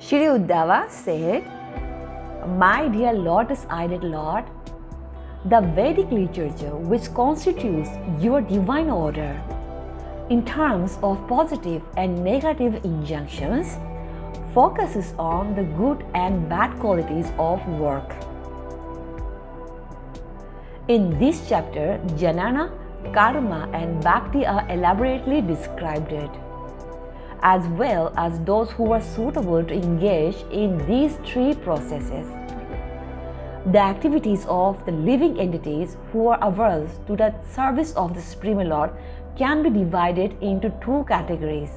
Shri Uddhava said, "My dear Lotus Eyed Lord, the Vedic literature, which constitutes your divine order, in terms of positive and negative injunctions, focuses on the good and bad qualities of work. In this chapter, Jnana, Karma, and Bhakti are elaborately described, as well as those who are suitable to engage in these three processes. The activities of the living entities who are averse to the service of the Supreme Lord can be divided into two categories.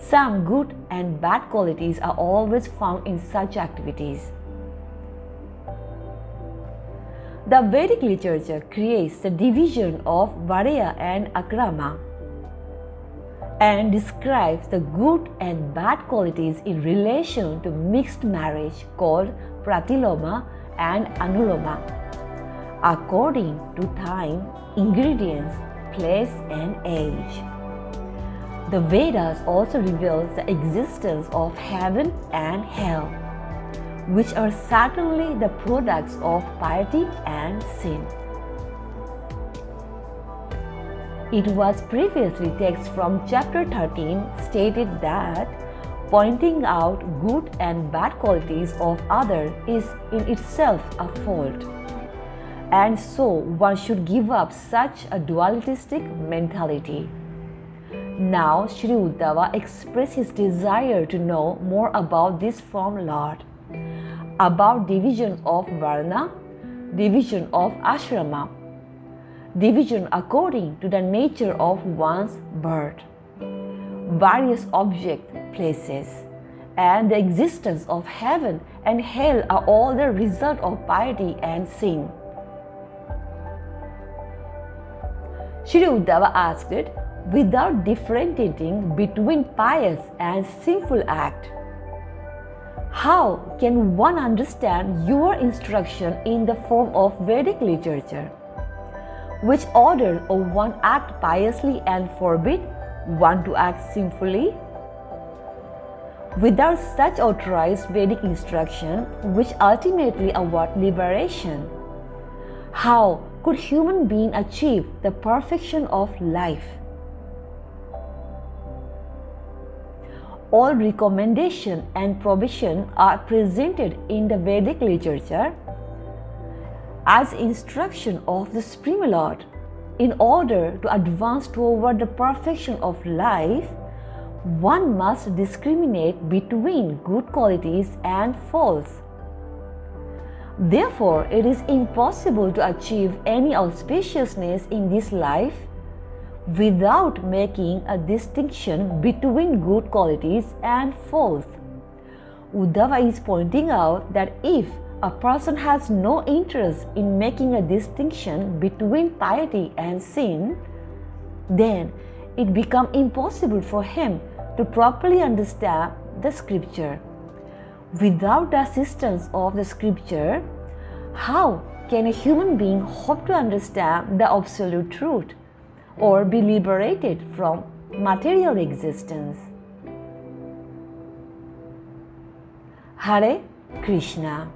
Some good and bad qualities are always found in such activities. The Vedic literature creates the division of Varya and Akrama and describes the good and bad qualities in relation to mixed marriage called Pratiloma and Anuloma, according to time, ingredients, place, and age. The Vedas also reveal the existence of heaven and hell, which are certainly the products of piety and sin. It was previously text from chapter 13 stated that pointing out good and bad qualities of others is in itself a fault, and so one should give up such a dualistic mentality. Now Shri Uddhava expressed his desire to know more about this from Lord, about division of Varna, division of Ashrama, division according to the nature of one's birth, various object places, and the existence of heaven and hell are all the result of piety and sin. Shri Uddhava asked it, without differentiating between pious and sinful act, how can one understand your instruction in the form of Vedic literature, which orders one act piously and forbid one to act sinfully? Without such authorized Vedic instruction, which ultimately award liberation, how could human being achieve the perfection of life? All recommendation and provision are presented in the Vedic literature as instruction of the Supreme Lord. In order to advance toward the perfection of life, one must discriminate between good qualities and false. Therefore, it is impossible to achieve any auspiciousness in this life without making a distinction between good qualities and false. Uddhava is pointing out that if a person has no interest in making a distinction between piety and sin, then it becomes impossible for him to properly understand the scripture. Without the assistance of the scripture, how can a human being hope to understand the absolute truth or be liberated from material existence? Hare Krishna.